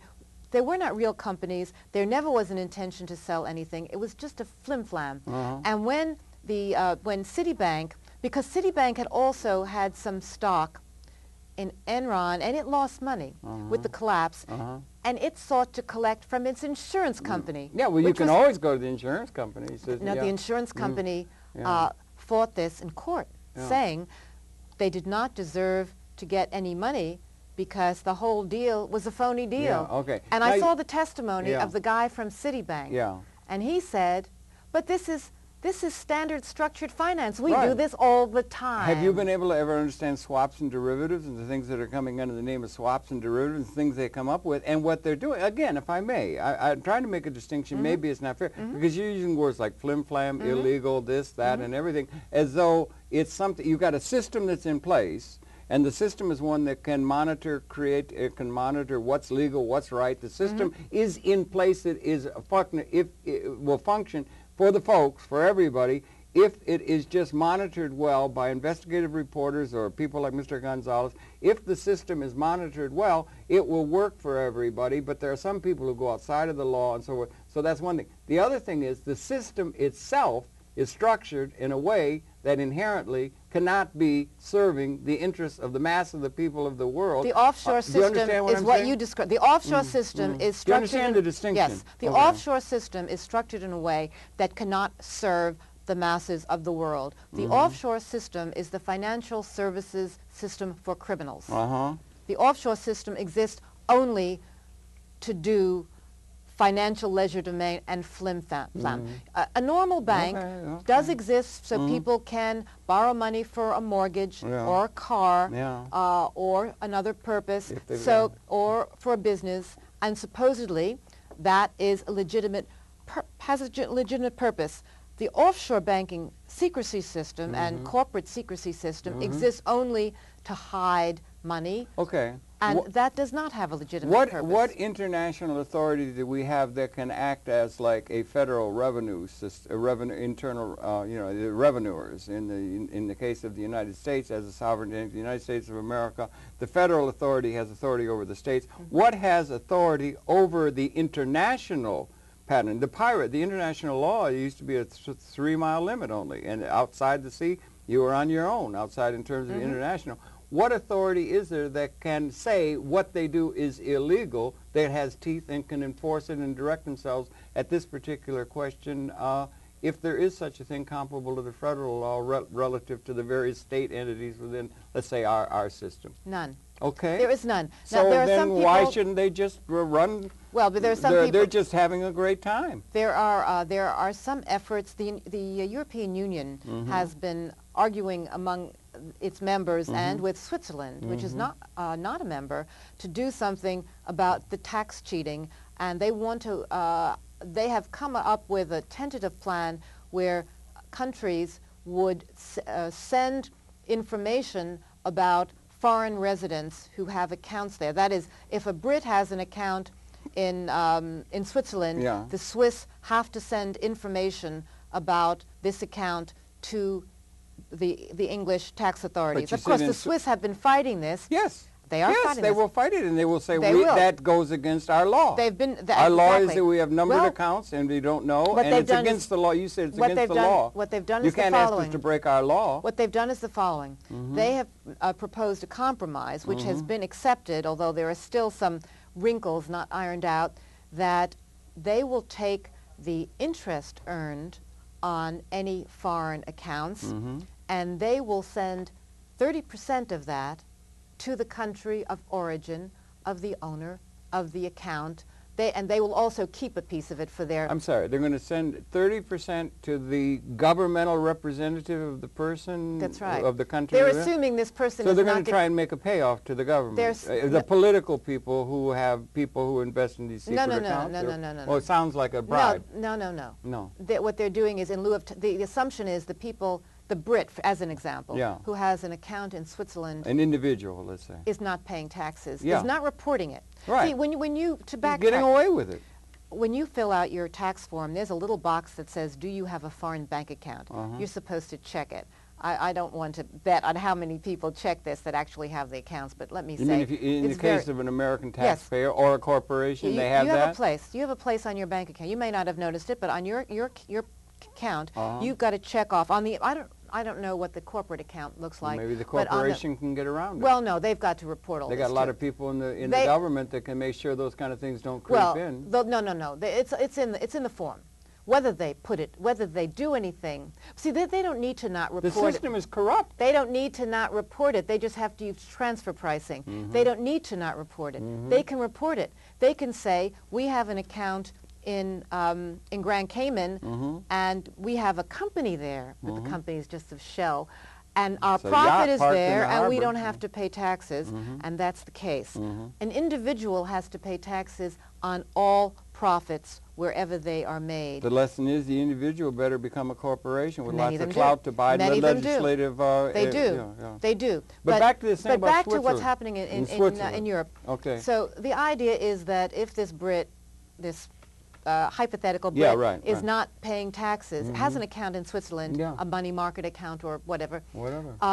they were not real companies. There never was an intention to sell anything. It was just a flim-flam. And when Citibank, because Citibank had also had some stock in Enron, and it lost money with the collapse, and it sought to collect from its insurance company. Yeah, well, you can always go to the insurance company. No, the insurance company fought this in court, saying they did not deserve to get any money because the whole deal was a phony deal. Yeah, okay. And I saw the testimony of the guy from Citibank. Yeah. And he said, but this is standard structured finance. We do this all the time. Have you been able to ever understand swaps and derivatives and the things that are coming under the name of swaps and derivatives, things they come up with, and what they're doing? Again, if I may, I'm trying to make a distinction. Maybe it's not fair, because you're using words like flim-flam, illegal, this, that, and everything, as though it's something. You've got a system that's in place, and the system is one that can monitor, it can monitor what's legal, what's right. The system is in place. It is it will function for the folks, for everybody, if it is just monitored well by investigative reporters or people like Mr. Gonzalez. If the system is monitored well, it will work for everybody, but there are some people who go outside of the law and so forth. So that's one thing. The other thing is the system itself is structured in a way that inherently cannot be serving the interests of the mass of the people of the world. The offshore system is what you described. The offshore system is structured. Do you understand the distinction? Yes. The offshore system is structured in a way that cannot serve the masses of the world. The offshore system is the financial services system for criminals. The offshore system exists only to do financial leisure domain and flim-flam. A normal bank does exist so people can borrow money for a mortgage or a car or another purpose, or for a business, and supposedly that is a legitimate has a legitimate purpose. The offshore banking secrecy system and corporate secrecy system exists only to hide money. Okay. And that does not have a legitimate purpose. What international authority do we have that can act as like a federal revenue system, a revenue internal, the revenuers in the case of the United States as a sovereign entity, the United States of America, the federal authority has authority over the states. What has authority over the international pattern? The international law used to be a 3-mile limit only, and outside the sea, you were on your own. Outside in terms of international. What authority is there that can say what they do is illegal, that has teeth and can enforce it and direct themselves at this particular question, if there is such a thing comparable to the federal law relative to the various state entities within, let's say, our system? None. Okay. There is none. So now, there then are some people, why shouldn't they just run? Well, but there are some people. They're just having a great time. There are some efforts. The European Union has been arguing among its members and with Switzerland, which is not a member, to do something about the tax cheating, and they want to. They have come up with a tentative plan where countries would send information about foreign residents who have accounts there. That is, if a Brit has an account in Switzerland, the Swiss have to send information about this account to the English tax authorities. Of course, the Swiss have been fighting this. Yes. They are fighting they this. will fight it, and they will say that goes against our law. They've been our law exactly. is that we have numbered accounts, and we don't know, and it's against the law. You said it's against the law. What they've done you is the can't following. ask us to break our law. What they've done is the following. They have proposed a compromise, which has been accepted, although there are still some wrinkles not ironed out, that they will take the interest earned on any foreign accounts, and they will send 30% of that to the country of origin of the owner of the account. They will also keep a piece of it for their... I'm sorry, they're going to send 30% to the governmental representative of the person... That's right. ...of the country. They're assuming this person is not... So they're going to try and make a payoff to the government. The political people who have people who invest in these secret accounts? No. Well, it sounds like a bribe. No. What they're doing is in lieu of... the assumption is the people... The Brit, as an example, who has an account in Switzerland, an individual, let's say, is not paying taxes, is not reporting it. Right. See, when you to backtrack, getting away with it. When you fill out your tax form, there's a little box that says, "Do you have a foreign bank account?" You're supposed to check it. I don't want to bet on how many people check this that actually have the accounts, but let me say, you mean if in the case of an American taxpayer or a corporation, they have that? You have a place on your bank account. You may not have noticed it, but on your account, you've got to check off on the. I don't know what the corporate account looks like. Maybe the corporation can get around it. Well, no, they've got to report all this. They got a lot of people in the government that can make sure those kind of things don't creep in. No. It's in the form. Whether they do anything. See, they don't need to not report it. The system is corrupt. They don't need to not report it. They just have to use transfer pricing. They don't need to not report it. They can report it. They can say, we have an account in Grand Cayman, and we have a company there, but the company is just a shell, and our profit is there, and we don't have to pay taxes, and that's the case. An individual has to pay taxes on all profits wherever they are made. The lesson is the individual better become a corporation with lots of clout to buy the legislative... They do. But back to this thing about back to what's happening in Europe. Okay. So the idea is that if this Brit, this hypothetical Brit is not paying taxes, has an account in Switzerland, a money market account or whatever.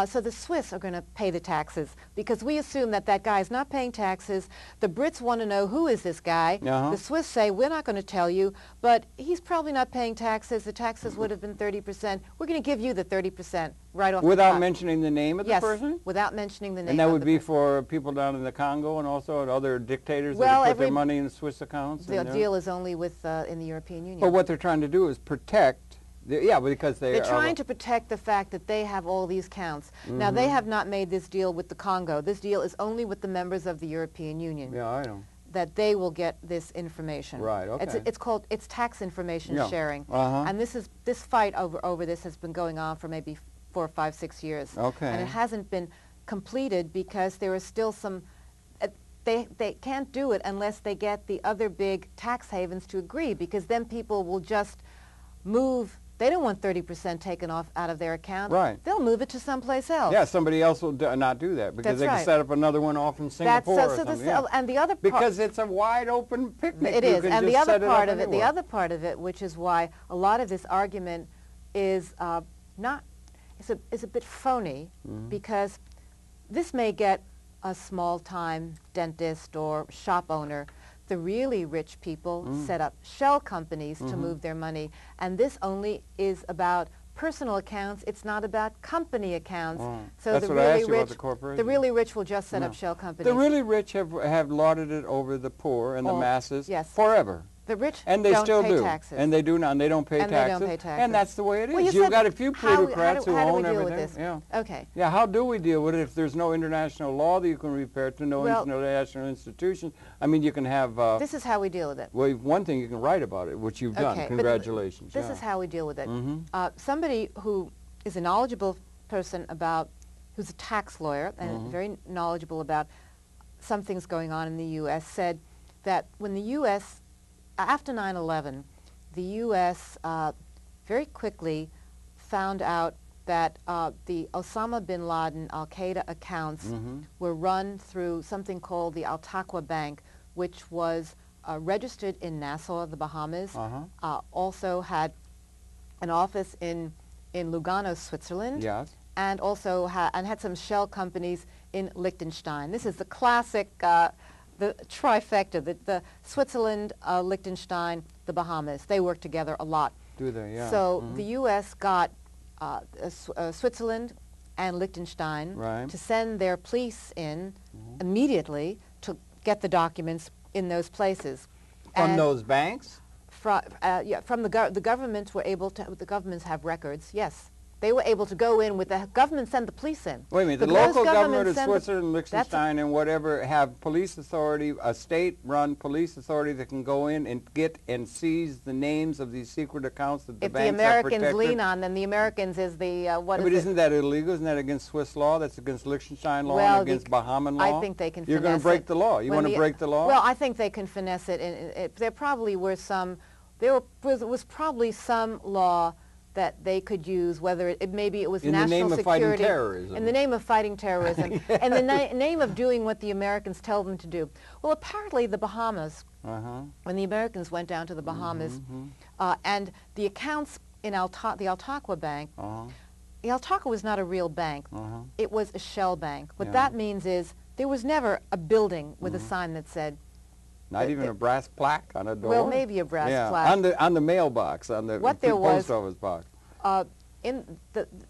So the Swiss are going to pay the taxes because we assume that that guy is not paying taxes. The Brits want to know who is this guy. The Swiss say, we're not going to tell you, but he's probably not paying taxes. The taxes would have been 30%. We're going to give you the 30% right off the top. Without mentioning the name of the person? Yes, without mentioning the name. And that would be for people down in the Congo and also other dictators that put their money in Swiss accounts? The deal is only with in the European Union. But what they're trying to do is protect, because they're trying to protect the fact that they have all these counts. Now, they have not made this deal with the Congo. This deal is only with the members of the European Union. Yeah, I know. That they will get this information. Right, okay. It's tax information sharing. And this fight over this has been going on for maybe 4, 5, 6 years. Okay. And it hasn't been completed because there is still some... They can't do it unless they get the other big tax havens to agree, because then people will just move They don't want 30% taken off out of their account. Right. They'll move it to someplace else. Yeah, somebody else will not do that because That's they right. can set up another one off in Singapore or something. Yeah. And the other part, because it's a wide open picnic. it You is, can and just the other set it part up of it, the anywhere. other part of it, which is why a lot of this argument is not, is a bit phony, because this may get a small-time dentist or shop owner. The really rich people set up shell companies to move their money, and this only is about personal accounts. It's not about company accounts. So That's the what I really asked you about rich, the corporation. the really rich will just set up shell companies. The really rich have lauded it over the poor and the masses forever. The rich And they don't still pay do. taxes. And they do not. And they don't pay And taxes. they don't pay taxes. And that's the way it is. Well, you You've said got a few plutocrats who how do we own deal everything. with this? Yeah. Okay. Yeah, how do we deal with it if there's no international law that you can repair to, no Well, international institutions? I mean, you can have... this is how we deal with it. well, one thing you can write about it, which you've done. Okay, but Congratulations. This is how we deal with it. Somebody who is a knowledgeable person about, who's a tax lawyer and very knowledgeable about some things going on in the U.S., said that when the U.S., after 9/11, the U.S. Very quickly found out that the Osama bin Laden al-Qaeda accounts were run through something called the Al-Taqwa Bank, which was registered in Nassau, the Bahamas, also had an office in Lugano, Switzerland, Yes. and also had some shell companies in Liechtenstein. This is the classic, the trifecta, the Switzerland, Liechtenstein, the Bahamas. They work together a lot. Do they? Yeah. So the U.S. got Switzerland and Liechtenstein Right. to send their police in immediately to get the documents in those places. From And those banks? yeah, from the governments were able to, the governments have records, yes. They were able to go in with the government, send the police in. Wait a minute, the But those local government governments of send the- Switzerland, Liechtenstein, and whatever have police authority, a state-run police authority that can go in and get and seize the names of these secret accounts that the If the banks have Americans protected. lean on them, the Americans is the, what Yeah, is but it? isn't that illegal? Isn't that against Swiss law? That's against Liechtenstein law Well, and against Bahamian law? I think they can You're going to finesse break it. the law. You When want to break the law? Well, I think they can finesse it. And there probably were some, was probably some law that they could use, whether maybe it was In the national name of fighting security. terrorism. In the name of fighting terrorism. In the name of doing what the Americans tell them to do. Well, apparently the Bahamas, when the Americans went down to the Bahamas, and the accounts in the Al-Taqwa Bank, the Al-Taqwa was not a real bank. It was a shell bank. What that means is there was never a building with a sign that said, Not even a brass plaque on a door? well, maybe a brass plaque. On the mailbox, on the What there was, post office box.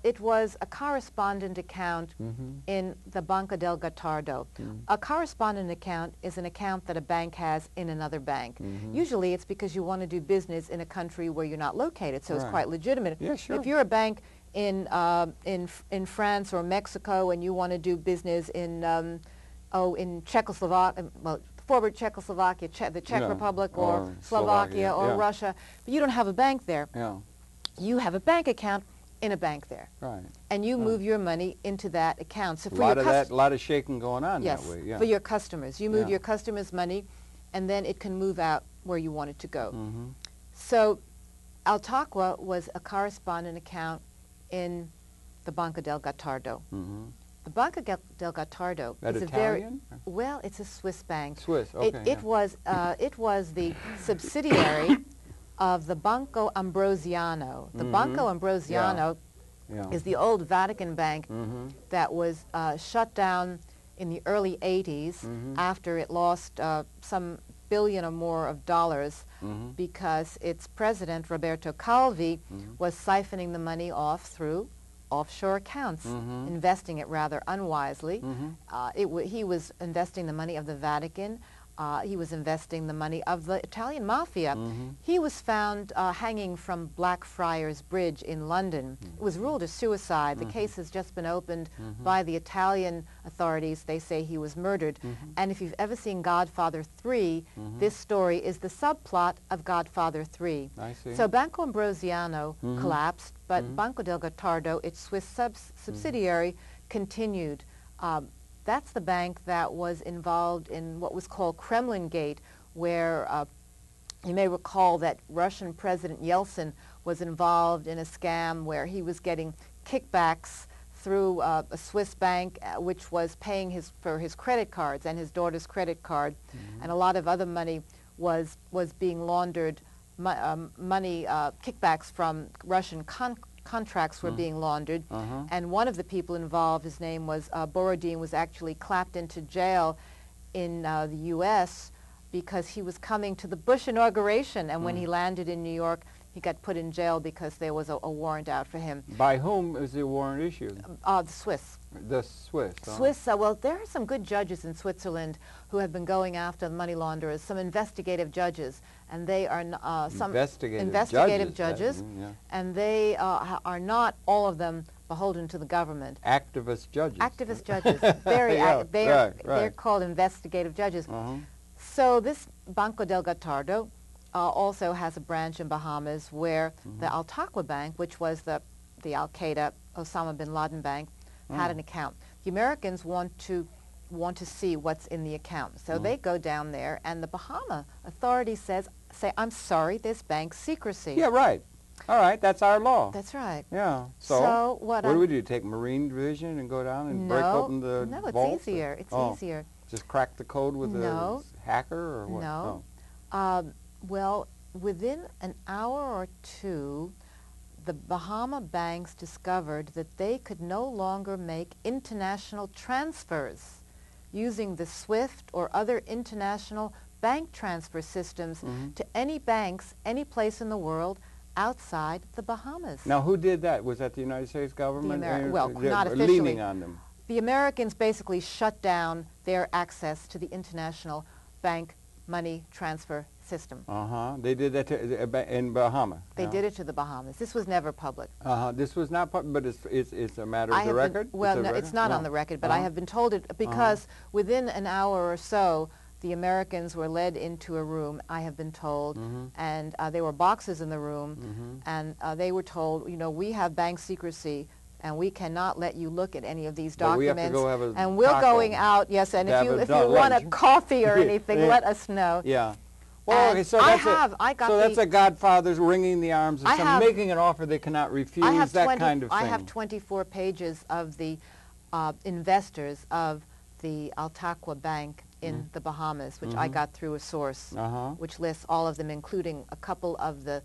It was a correspondent account in the Banca del Gottardo. A correspondent account is an account that a bank has in another bank. Usually it's because you want to do business in a country where you're not located, so it's quite legitimate. Yeah, sure. If you're a bank in France or Mexico and you want to do business in Czechoslovakia, well, former Czechoslovakia, the Czech Republic, or Slovakia, or Russia, but you don't have a bank there. You have a bank account in a bank there. Right. And you move your money into that account. So for A lot of shaking going on yes, that way. Yeah. for your customers. You move your customers' money, and then it can move out where you want it to go. So Al-Taqwa was a correspondent account in the Banca del Gottardo. The Banca del Gottardo is Italian? Well, it's a Swiss bank. Swiss, okay. It was the subsidiary of the Banco Ambrosiano. The Banco Ambrosiano is the old Vatican bank that was shut down in the early 80s after it lost some billion or more of dollars because its president, Roberto Calvi, was siphoning the money off through offshore accounts, investing it rather unwisely. He was investing the money of the Vatican. He was investing the money of the Italian mafia. He was found hanging from Blackfriars Bridge in London. It was ruled a suicide. The case has just been opened by the Italian authorities. They say he was murdered. And if you've ever seen Godfather 3, this story is the subplot of Godfather 3. I see. So Banco Ambrosiano collapsed, but Banco del Gottardo, its Swiss subsidiary, continued. That's the bank that was involved in what was called Kremlin Gate, where you may recall that Russian President Yeltsin was involved in a scam where he was getting kickbacks through a Swiss bank, which was paying for his credit cards and his daughter's credit card, and a lot of other money was being laundered. Money kickbacks from Russian contracts were being laundered, and one of the people involved, his name was Borodin, was actually clapped into jail in the U.S. because he was coming to the Bush inauguration, and when he landed in New York, he got put in jail because there was a warrant out for him. By whom is the warrant issued? The Swiss. The Swiss. Swiss, well, there are some good judges in Switzerland who have been going after money launderers, some investigative judges, and they are some investigative judges, and they are not all of them beholden to the government. Activist judges. Activist judges. They're called investigative judges. So this Banco del Gotardo also has a branch in Bahamas where the Al-Taqwa Bank, which was the Al-Qaeda Osama bin Laden bank, had an account. The Americans want to see what's in the account. So they go down there, and the Bahama authorities say, I'm sorry, this bank's secrecy. Yeah, right. All right, that's our law. That's right. Yeah. So what do we do? Take Marine Division and go down and break open the vault? No, it's easier. It's easier. Just crack the code with a hacker or what? No. Well, within an hour or two, the Bahama banks discovered that they could no longer make international transfers using the SWIFT or other international bank transfer systems to any banks, any place in the world outside the Bahamas. Now, who did that? Was that the United States government? Well, not officially. Leaning on them. The Americans basically shut down their access to the international bank money transfer system. They did that in Bahamas. They did it to the Bahamas. This was never public. This was not public, but it's a matter of the record? Well, no, it's not on the record, but I have been told it because within an hour or so, the Americans were led into a room, I have been told, and there were boxes in the room, and they were told, you know, we have bank secrecy, and we cannot let you look at any of these documents. We have to go have a and we're going out, yes, and if you want a coffee or anything, let us know. Yeah. Well, okay, so that's a godfather's wringing the arms of someone, making an offer they cannot refuse, that kind of thing. I have 24 pages of the investors of the Al-Taqwa Bank in the Bahamas, which I got through a source, which lists all of them, including a couple of the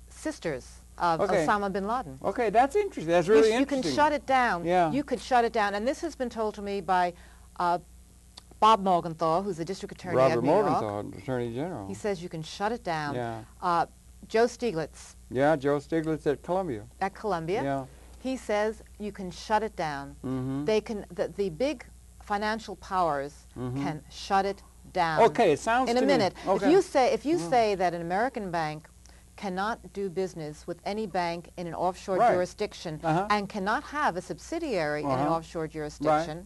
sisters of Osama bin Laden. Okay, that's interesting. That's really interesting. You can shut it down. Yeah. You could shut it down. And this has been told to me by Bob Morgenthau, who's the district attorney of New York. Robert Morgenthau, Attorney General. He says you can shut it down. Yeah. Joe Stiglitz. Yeah, Joe Stiglitz at Columbia. At Columbia. Yeah. He says you can shut it down. They can. The big financial powers can shut it down. Okay, it sounds in to a minute. Me. Okay. If you say that an American bank cannot do business with any bank in an offshore jurisdiction and cannot have a subsidiary in an offshore jurisdiction,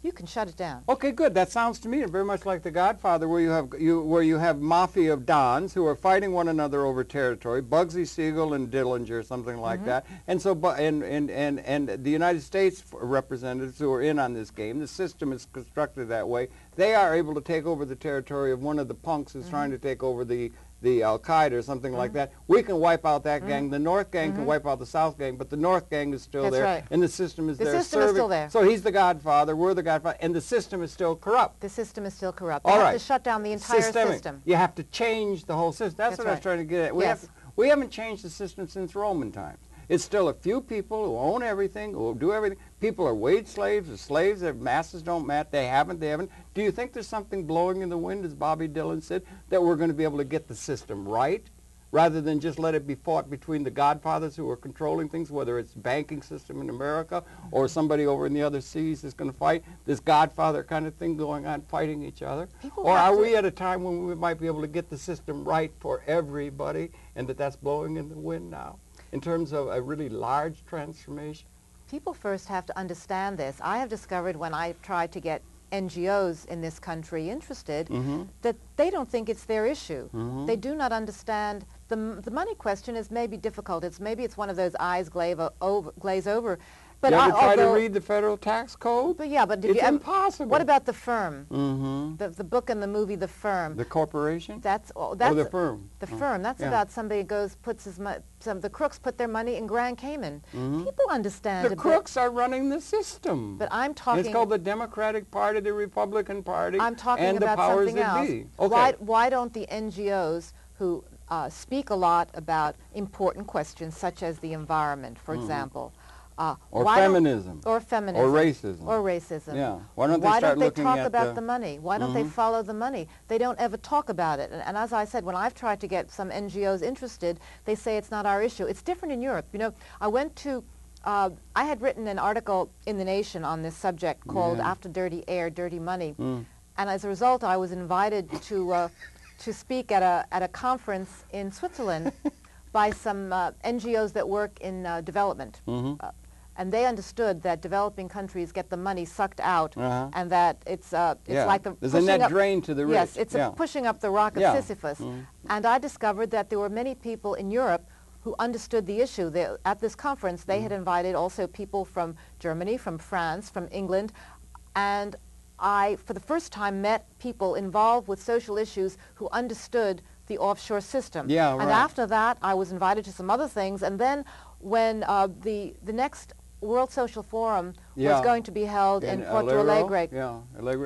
you can shut it down. Okay, good. That sounds to me very much like The Godfather, where you have mafia of dons who are fighting one another over territory, Bugsy Siegel and Dillinger, something like that. And so, and the United States representatives who are in on this game, the system is constructed that way. They are able to take over the territory of one of the punks who's trying to take over the Al-Qaeda or something like that. We can wipe out that gang. The North gang can wipe out the South gang, but the North gang is still there, and the system is there. The system is still there. So he's the Godfather, we're the Godfather, and the system is still corrupt. The system is still corrupt. They have to shut down the entire system. You have to change the whole system. That's what I was trying to get at. We haven't changed the system since Roman times. It's still a few people who own everything, who do everything. People are wage slaves, or slaves, their masses don't matter. They haven't. Do you think there's something blowing in the wind, as Bobby Dylan said, that we're going to be able to get the system right, rather than just let it be fought between the godfathers who are controlling things, whether it's banking system in America or somebody over in the other seas is going to fight this godfather kind of thing going on, fighting each other? Or are we at a time when we might be able to get the system right for everybody, and that's blowing in the wind now, in terms of a really large transformation? People first have to understand this. I have discovered when I tried to get NGOs in this country interested that they don't think it's their issue. They do not understand. The money question is maybe difficult. Maybe it's one of those eyes glaze over. But you ever try to read the federal tax code? But yeah, but it's impossible. What about The Firm? Mm-hmm. The book and the movie The Firm. The corporation? That's the firm. The Firm. That's about somebody puts his the crooks put their money in Grand Cayman. Mm-hmm. People understand. The crooks are running the system. But I'm talking. It's called the Democratic Party, the Republican Party, I'm talking and about the powers something else. that be. Okay. Why don't the NGOs who speak a lot about important questions such as the environment, for example, or feminism, or racism, Yeah. Why don't they talk about the money? Why don't they follow the money? They don't ever talk about it. And as I said, when I've tried to get some NGOs interested, they say it's not our issue. It's different in Europe. You know, I went to. I had written an article in The Nation on this subject called "After Dirty Air, Dirty Money," and as a result, I was invited to speak at a conference in Switzerland by some NGOs that work in development. And they understood that developing countries get the money sucked out, and that it's like there's a net drain to the rich. Yes, it's pushing up the rock of Sisyphus. And I discovered that there were many people in Europe who understood the issue. At this conference, they had invited also people from Germany, from France, from England, and I, for the first time, met people involved with social issues who understood the offshore system. Yeah, right. And after that, I was invited to some other things. And then when the next World Social Forum was going to be held in Porto Alegre,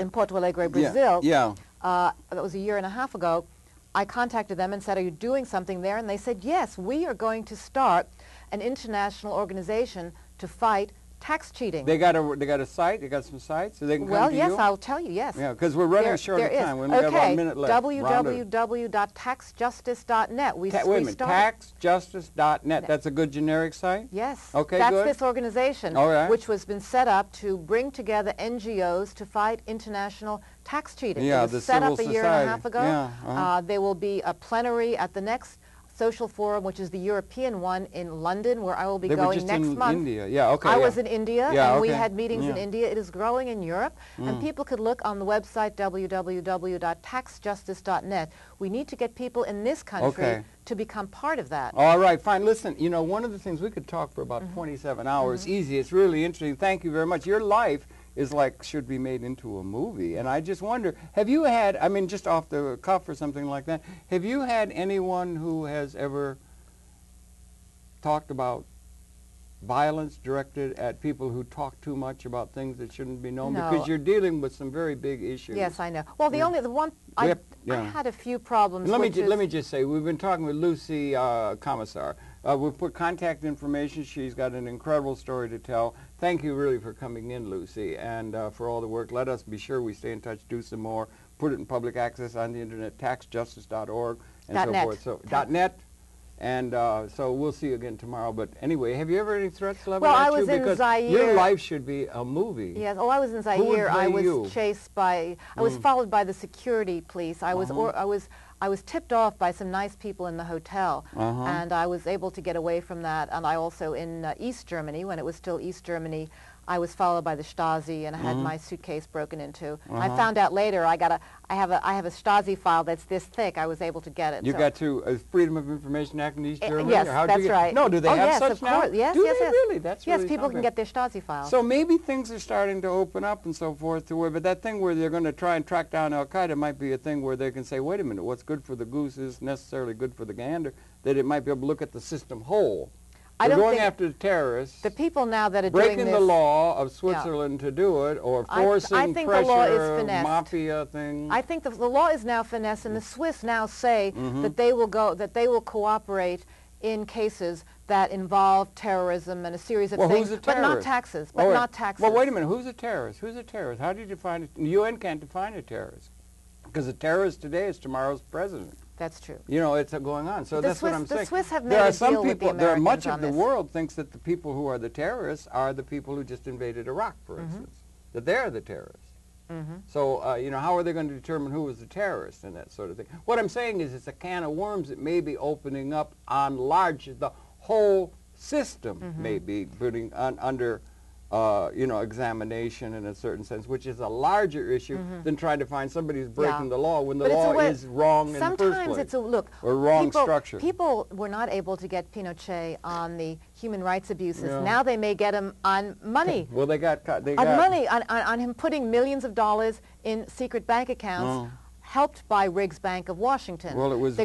in Porto Alegre, Brazil, that was a year and a half ago, I contacted them and said, are you doing something there? And they said, yes, we are going to start an international organization to fight tax cheating. They got a site. They got some sites, so they can come to you. Well, yes, I'll tell you. Yes. Yeah, because we're running short of time. We've got about a minute left. www.taxjustice.net. Wait a minute. Taxjustice.net. That's a good generic site. Yes. Okay. That's good. this organization, which has been set up to bring together NGOs to fight international tax cheating. Yeah, it was set up a year and a half ago. Yeah. There will be a plenary at the next Social Forum, which is the European one in London, where I will be going next month. India. Yeah, okay. I was in India, and we had meetings Yeah. in India. It is growing in Europe, and people could look on the website www.taxjustice.net. We need to get people in this country to become part of that. All right, fine. Listen, you know, one of the things we could talk for about 27 hours, easy. It's really interesting. Thank you very much. Your life is like, should be made into a movie. And I just wonder, have you had, I mean, just off the cuff or something like that, have you had anyone who has ever talked about violence directed at people who talk too much about things that shouldn't be known? No. Because you're dealing with some very big issues. Yes, I know. Well, the one, I had a few problems. Let me just say, we've been talking with Lucy Komisar. We've put contact information. She's got an incredible story to tell. Thank you really for coming in, Lucy, and for all the work. Let us be sure we stay in touch, do some more, put it in public access on the internet, taxjustice.org and so forth. So .net. And so we'll see you again tomorrow. But anyway, have you ever any threats leveled at you? Well, I was in Zaire. Your life should be a movie. Yes. Oh, I was in Zaire. I was chased by. I was followed by the security police. I was tipped off by some nice people in the hotel, and I was able to get away from that. And I also in East Germany, when it was still East Germany, I was followed by the Stasi, and I had my suitcase broken into. I found out later I have a Stasi file that's this thick. I was able to get it. You got to Freedom of Information Act in East Germany? Yes, that's right. No, do they have such now? Yes, do yes, they yes. really? That's really yes, people something. can get their Stasi files. So maybe things are starting to open up and so forth to where, but that thing where they're going to try and track down Al-Qaeda might be a thing where they can say, wait a minute, what's good for the goose isn't necessarily good for the gander, that it might be able to look at the system whole. They're going after the terrorists. The people now that are doing breaking the law of Switzerland to do it, or forcing I think pressure, the law is finessed. mafia thing. I think the law is now finessed, and the Swiss now say that they will cooperate in cases that involve terrorism and a series of things, but not taxes. But not taxes. Well, wait a minute. Who's a terrorist? Who's a terrorist? How do you define it? The UN can't define a terrorist, because a terrorist today is tomorrow's president. That's true. You know, it's going on. So that's what I'm saying. The Swiss have made a deal with the Americans much of on the this. world thinks that the people who are the terrorists are the people who just invaded Iraq, for instance, that they're the terrorists. So, you know, how are they going to determine who was the terrorist and that sort of thing? What I'm saying is it's a can of worms that may be opening up on the whole system may be putting under you know, examination in a certain sense, which is a larger issue than trying to find somebody who's breaking the law when the law is wrong in the first place. Sometimes it's a, look, or wrong structure. People were not able to get Pinochet on the human rights abuses. Now they may get him on money. Well, they got money, on him putting millions of dollars in secret bank accounts, helped by Riggs Bank of Washington. Well, it was